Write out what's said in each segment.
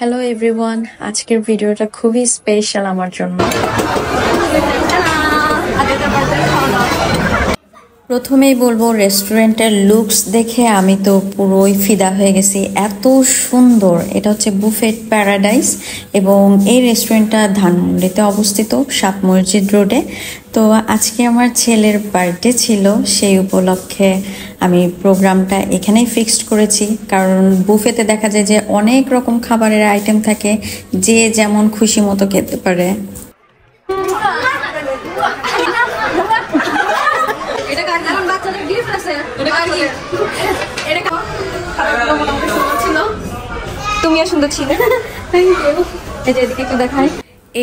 Hello everyone, আজকের ভিডিওটা খুবই স্পেশাল আমার জন্য। প্রথমেই বলবো, রেস্টুরেন্টের লুকস দেখে আমি তো পুরোই ফিদা হয়ে গেছি। এত সুন্দর। এটা হচ্ছে বুফেট প্যারাডাইস এবং এই রেস্টুরেন্টটা ধানমন্ডিতে অবস্থিত, সাত মসজিদ রোডে। তো আজকে আমার ছেলের বার্থডে ছিল, সেই উপলক্ষে আমি প্রোগ্রামটা এখানেই ফিক্সড করেছি। কারণ বুফেতে দেখা যায় যে অনেক রকম খাবারের আইটেম থাকে, যে যেমন খুশি মতো খেতে পারে। তুমিও সুন্দর ছিলে। এই যে এদিকে একটু দেখাই।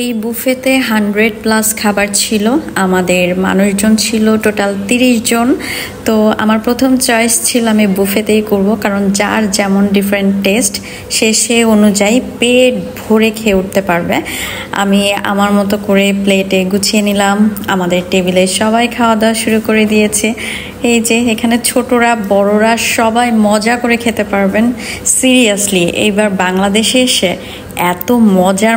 এই বুফেতে 100+ খাবার ছিল। আমাদের মানুষজন ছিল টোটাল 30 জন। তো আমার প্রথম চয়েস ছিল আমি বুফেতেই করব, কারণ যার যেমন ডিফারেন্ট টেস্ট সে অনুযায়ী পেট ভরে খেয়ে উঠতে পারবে। আমি আমার মতো করে প্লেটে গুছিয়ে নিলাম। আমাদের টেবিলে সবাই খাওয়া দাওয়া শুরু করে দিয়েছে। এই যে এখানে ছোটরা বড়রা সবাই মজা করে খেতে পারবেন। সিরিয়াসলি এইবার বাংলাদেশে এসে এত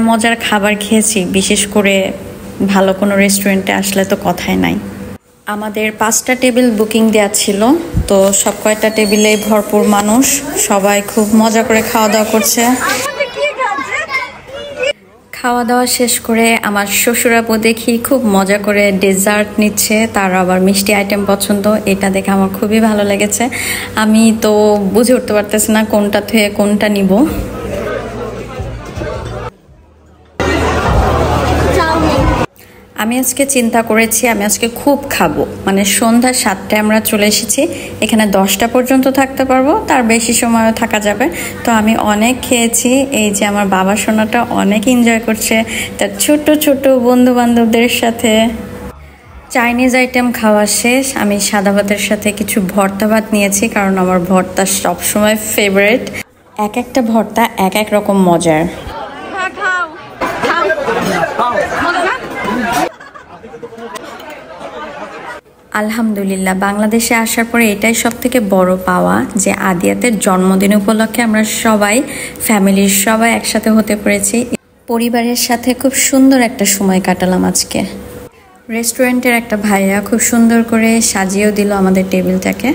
মজার খাবার খেয়েছি, বিশেষ করে ভালো কোনো রেস্টুরেন্টে আসলে তো কথাই নাই। আমাদের 5টা টেবিল বুকিং দেওয়া ছিল, তো সব কয়টা টেবিলে ভরপুর মানুষ, সবাই খুব মজা করে খাওয়া দাওয়া করছে। খাওয়া দাওয়া শেষ করে আমার শ্বশুরাপু দেখি খুব মজা করে ডেজার্ট নিচ্ছে, তার আবার মিষ্টি আইটেম পছন্দ। এটা দেখে আমার খুবই ভালো লেগেছে। আমি তো বুঝে উঠতে পারতেছি না কোনটা থেকে কোনটা নিব। আমি আজকে চিন্তা করেছি আমি আজকে খুব খাবো, মানে সন্ধ্যা 7টায় আমরা চলে এসেছি, এখানে 10টা পর্যন্ত থাকতে পারবো, তার বেশি সময়ও থাকা যাবে। তো আমি অনেক খেয়েছি। এই যে আমার বাবা সোনাটা অনেক এনজয় করছে তার ছোট বন্ধু বান্ধবদের সাথে। চাইনিজ আইটেম খাওয়া শেষ। আমি সাদা ভাতের সাথে কিছু ভর্তা ভাত নিয়েছি, কারণ আমার ভর্তা সবসময় ফেভারিট। এক একটা ভর্তা এক এক রকম মজার। আলহামদুলিল্লাহ, বাংলাদেশে আসার পরে এটাই সব থেকে বড় পাওয়া যে আদিয়াতের জন্মদিন উপলক্ষে আমরা সবাই ফ্যামিলির সবাই একসাথে হতে পেরেছি। পরিবারের সাথে খুব সুন্দর একটা সময় কাটালাম আজকে। রেস্টুরেন্টের একটা ভাইয়া খুব সুন্দর করে সাজিয়েও দিল আমাদের টেবিলটাকে।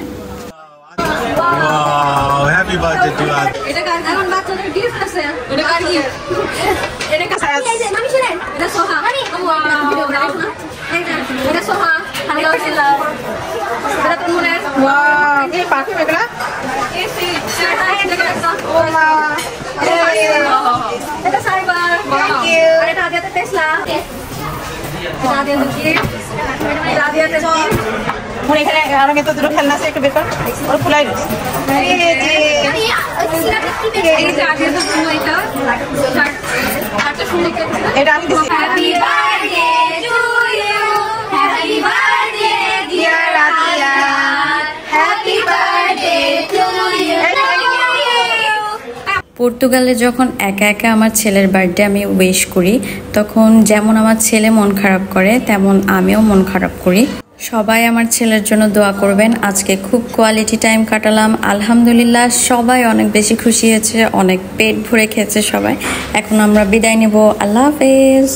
দুটো খেলনা আছে, একটু বেকার ওর ফুলাই এটা আমি পর্তুগালে যখন একা একা আমার ছেলের বার্থডে আমি উইশ করি, তখন যেমন আমার ছেলে মন খারাপ করে তেমন আমিও মন খারাপ করি। সবাই আমার ছেলের জন্য দোয়া করবেন। আজকে খুব কোয়ালিটি টাইম কাটালাম, আলহামদুলিল্লাহ। সবাই অনেক বেশি খুশি হয়েছে, অনেক পেট ভরে খেয়েছে সবাই। এখন আমরা বিদায় নেব। আল্লাহ হাফেজ।